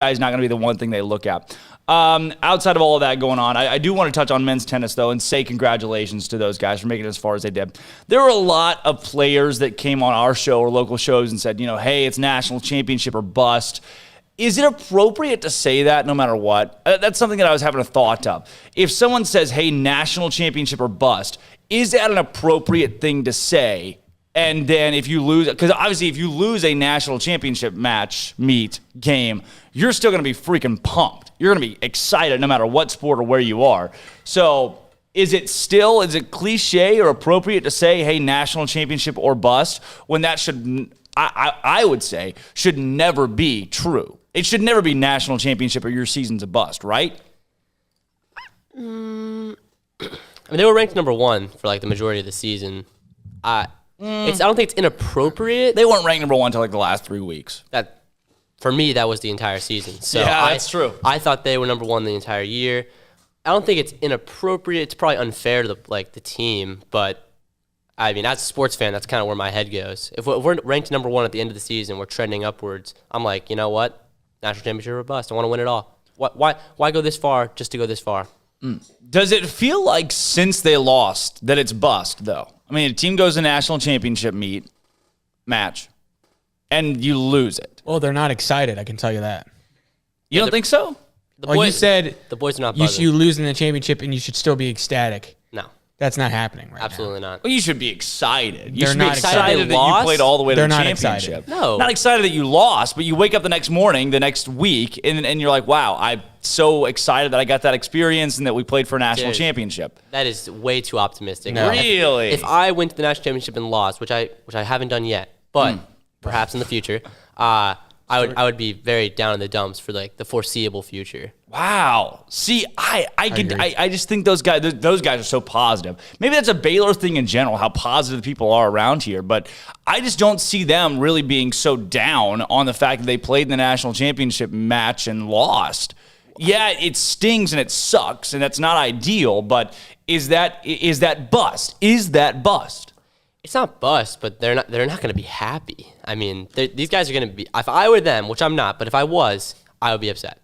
is not going to be the one thing they look at. Outside of all of that going on, I do want to touch on men's tennis, though, and say congratulations to those guys for making it as far as they did. There were a lot of players that came on our show or local shows and said, hey, it's national championship or bust. Is it appropriate to say that no matter what? That's something that I was having a thought of. If someone says, hey, national championship or bust, is that an appropriate thing to say? And then if you lose, because obviously if you lose a national championship game, you're still going to be freaking pumped. You're going to be excited no matter what sport or where you are. So is it cliche or appropriate to say, hey, national championship or bust, when that should, I would say, should never be true? It should never be national championship or your season's a bust, right? I mean, they were ranked number 1 for like the majority of the season. I don't think it's inappropriate. They weren't ranked number 1 until like the last 3 weeks. For me, that was the entire season. So yeah, that's true. I thought they were number 1 the entire year. I don't think it's inappropriate. It's probably unfair to the team, but I mean, as a sports fan, that's kind of where my head goes. If we're ranked number 1 at the end of the season, we're trending upwards. I'm like, you know what? National championship or bust. I want to win it all. Why go this far just to go this far? Does it feel like since they lost that it's bust, though? I mean, a team goes to national championship match, and you lose it. Well, they're not excited, I can tell you that. You don't think so? You said the boys are not buzzing. You lose in the championship and you should still be ecstatic. No. That's not happening right Absolutely now. not. Well, you should be excited. You They're should be not excited that you played all the way to the championship. Excited. No. Not excited that you lost, but you wake up the next morning, the next week, and you're like, wow, I'm so excited that I got that experience and that we played for a national championship. That is way too optimistic. No. Really? If I went to the national championship and lost, which I haven't done yet, but perhaps in the future, I would be very down in the dumps for like the foreseeable future. Wow. See, I just think those guys are so positive. Maybe that's a Baylor thing in general, how positive people are around here, but I just don't see them really being so down on the fact that they played in the national championship match and lost. Yeah, it stings and it sucks and that's not ideal, but is that bust? Is that bust? It's not bust, but they're not going to be happy. I mean, these guys are going to be. If I were them, which I'm not, but if I was, I would be upset.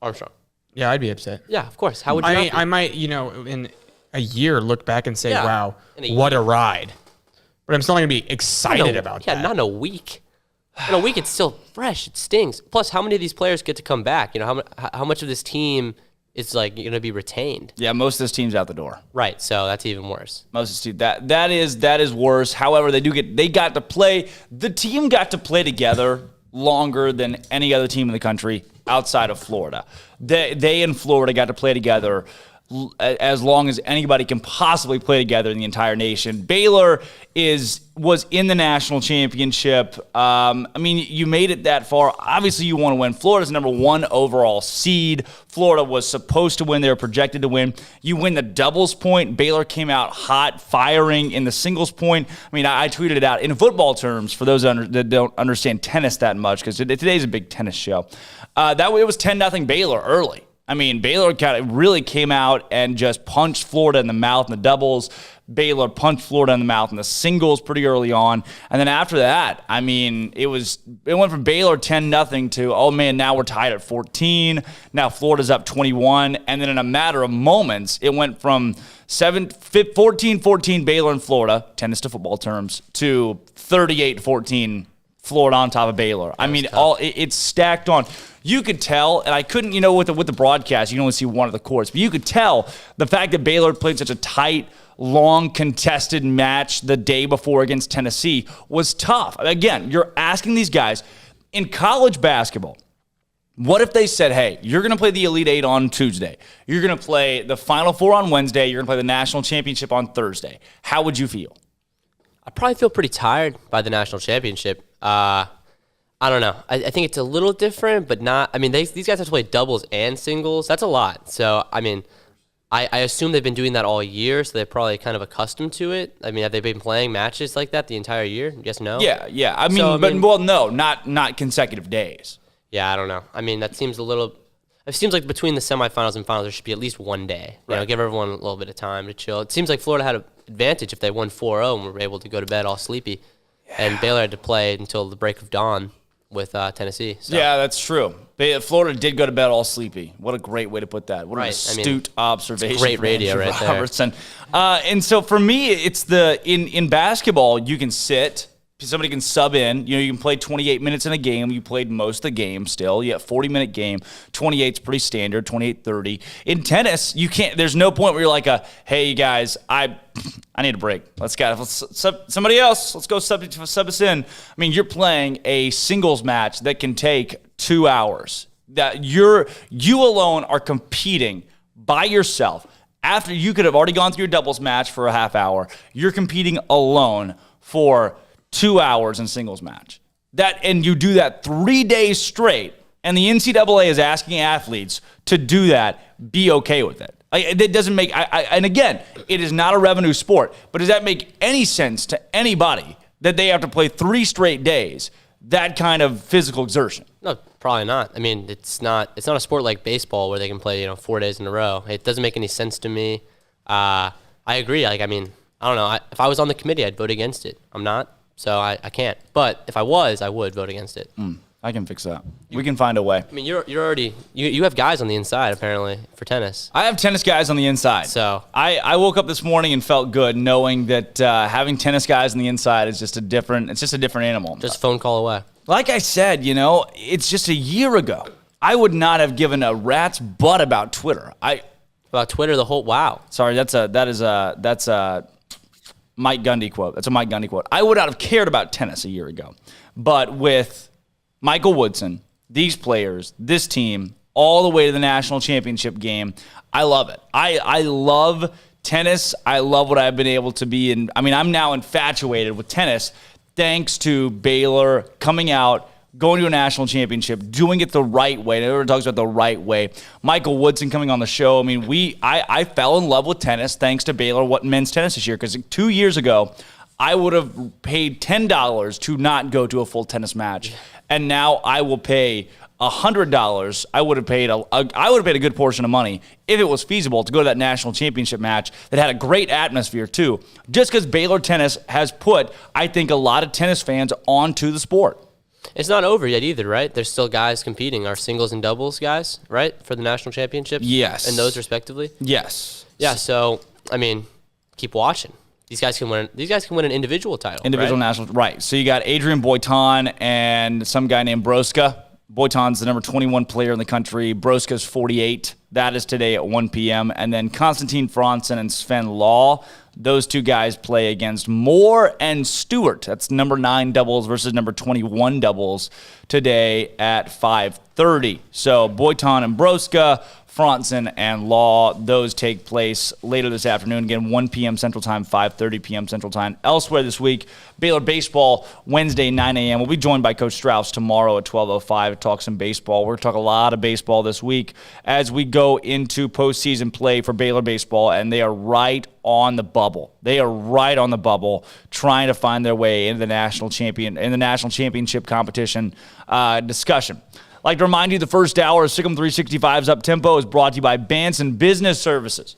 Armstrong. Yeah, I'd be upset. Yeah, of course. How would you? I might, in a year, look back and say, "Wow, what a ride!" But I'm still going to be excited about that. Yeah, not in a week. In a week, it's still fresh. It stings. Plus, how many of these players get to come back? How much of this team is like going to be retained? Yeah, most of this team's out the door. Right, so that's even worse. Most of this team, that is worse. However, the team got to play together longer than any other team in the country outside of Florida. They in Florida got to play together as long as anybody can possibly play together in the entire nation. Baylor was in the national championship. I mean, you made it that far. Obviously, you want to win. Florida's number 1 overall seed. Florida was supposed to win. They were projected to win. You win the doubles point. Baylor came out hot, firing in the singles point. I mean, I tweeted it out. In football terms, for those that don't understand tennis that much, because today's a big tennis show, it was 10-0 Baylor early. I mean, Baylor kind of really came out and just punched Florida in the mouth in the doubles. Baylor punched Florida in the mouth in the singles pretty early on. And then after that, I mean, it went from Baylor 10-0 to, oh man, now we're tied at 14. Now Florida's up 21. And then in a matter of moments, it went from 14-14 Baylor and Florida, tennis to football terms, to 38-14 Florida on top of Baylor. I mean, it's stacked on. You could tell, and I couldn't, with the broadcast, you can only see one of the courts, but you could tell the fact that Baylor played such a tight, long, contested match the day before against Tennessee was tough. Again, you're asking these guys, in college basketball, what if they said, hey, you're going to play the Elite Eight on Tuesday, you're going to play the Final Four on Wednesday, you're going to play the National Championship on Thursday. How would you feel? I'd probably feel pretty tired by the National Championship. I don't know. I think it's a little different, but not. I mean, these guys have to play doubles and singles. That's a lot. So, I mean, I assume they've been doing that all year, so they're probably kind of accustomed to it. I mean, have they been playing matches like that the entire year? Yes, no? Yeah. I mean, no, not consecutive days. Yeah, I don't know. I mean, that seems a little. It seems like between the semifinals and finals, there should be at least one day. Give everyone a little bit of time to chill. It seems like Florida had an advantage if they won 4-0 and were able to go to bed all sleepy. Yeah. And Baylor had to play until the break of dawn with Tennessee. So. Yeah, that's true. Florida did go to bed all sleepy. What a great way to put that. What an astute observation. Great radio right Robertson. And so for me, it's in basketball, you can sit. Somebody can sub in. You can play 28 minutes in a game. You played most of the game still. You have 40-minute game. 28's pretty standard, 28-30. In tennis, you can't. There's no point where you're like, hey, you guys, I need a break. Let's somebody else. Let's go sub us in. I mean, you're playing a singles match that can take 2 hours. That you alone are competing by yourself. After you could have already gone through your doubles match for a half hour, you're competing alone for 2 hours in singles match. And you do that 3 days straight, and the NCAA is asking athletes to do that, be okay with it. It doesn't make, and again, it is not a revenue sport, but does that make any sense to anybody that they have to play 3 straight days, that kind of physical exertion? No, probably not. I mean, it's not a sport like baseball where they can play, 4 days in a row. It doesn't make any sense to me. I agree. I don't know. If I was on the committee, I'd vote against it. I'm not. So I can't. But if I was, I would vote against it. I can fix that. We can find a way. I mean, you're already you have guys on the inside apparently for tennis. I have tennis guys on the inside. So I woke up this morning and felt good knowing that having tennis guys on the inside is just a different animal. Just a phone call away. Like I said, it's just a year ago. I would not have given a rat's butt about Twitter. About Twitter, the whole wow. Sorry, that's a Mike Gundy quote. That's a Mike Gundy quote. I would not have cared about tennis a year ago. But with Michael Woodson, these players, this team, all the way to the national championship game, I love it. I love tennis. I love what I've been able to be in. I mean, I'm now infatuated with tennis thanks to Baylor coming out, going to a national championship, doing it the right way. Everyone talks about the right way. Michael Woodson coming on the show. I mean, I fell in love with tennis thanks to Baylor men's tennis this year, because 2 years ago, I would have paid $10 to not go to a full tennis match, and now I will pay $100. I would have paid a good portion of money if it was feasible to go to that national championship match that had a great atmosphere too. Just because Baylor tennis has put, I think, a lot of tennis fans onto the sport. It's not over yet either, right? There's still guys competing. Our singles and doubles guys, right, for the national championships? Yes. And those respectively? Yes. Yeah, so, I mean, keep watching. These guys can win an individual title, Individual right? national, right. So you got Adrian Boitan and some guy named Broska. Boitan's the number 21 player in the country. Broska's 48. That is today at 1 p.m. And then Konstantin Franzen and Sven Law. Those two guys play against Moore and Stewart. That's number 9 doubles versus number 21 doubles today at 5:30. So Boitan and Broska, Franzen and Law, those take place later this afternoon. Again, 1 p.m. Central Time, 5:30 p.m. Central Time. Elsewhere this week, Baylor baseball, Wednesday, 9 a.m. We'll be joined by Coach Strauss tomorrow at 12:05 to talk some baseball. We're going to talk a lot of baseball this week as we go into postseason play for Baylor baseball, and they are right on the bubble. They are right on the bubble, trying to find their way into the national championship competition discussion. I'd like to remind you the first hour of SicEm365's Up-Tempo is brought to you by Banson Business Services.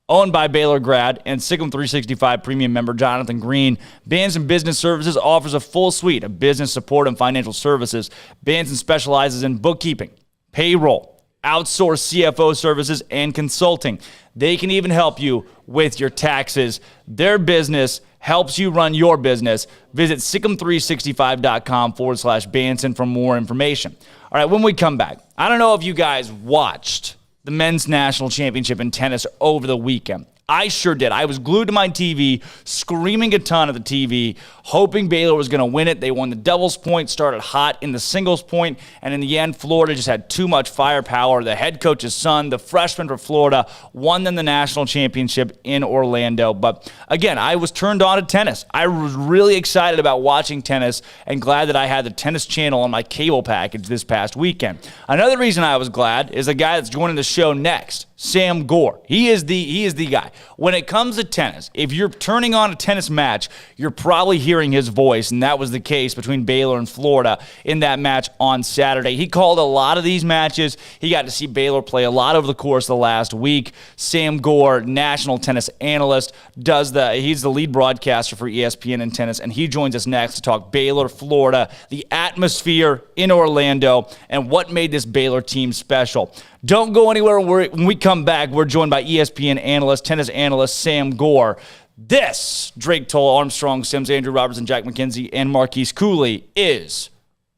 Owned by Baylor grad and SicEm365 premium member Jonathan Green, Banson Business Services offers a full suite of business support and financial services. Banson specializes in bookkeeping, payroll, outsourced CFO services, and consulting. They can even help you with your taxes. Their business helps you run your business. Visit SicEm365.com/Banson for more information. All right, when we come back, I don't know if you guys watched the men's national championship in tennis over the weekend. I sure did. I was glued to my TV, screaming a ton at the TV, hoping Baylor was going to win it. They won the doubles point, started hot in the singles point, and in the end, Florida just had too much firepower. The head coach's son, the freshman for Florida, won them the national championship in Orlando. But again, I was turned on to tennis. I was really excited about watching tennis and glad that I had the Tennis Channel on my cable package this past weekend. Another reason I was glad is the guy that's joining the show next. Sam Gore. He is the guy. When it comes to tennis, if you're turning on a tennis match, you're probably hearing his voice, and that was the case between Baylor and Florida in that match on Saturday. He called a lot of these matches. He got to see Baylor play a lot over the course of the last week. Sam Gore, national tennis analyst, he's the lead broadcaster for ESPN in tennis, and he joins us next to talk Baylor, Florida, the atmosphere in Orlando, and what made this Baylor team special. Don't go anywhere. When we come back, we're joined by ESPN analyst, tennis analyst Sam Gore. This, Drake Toll, Armstrong, Sims, Andrew Robertson, Jack McKenzie, and Marquise Cooley, is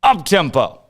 Up Tempo.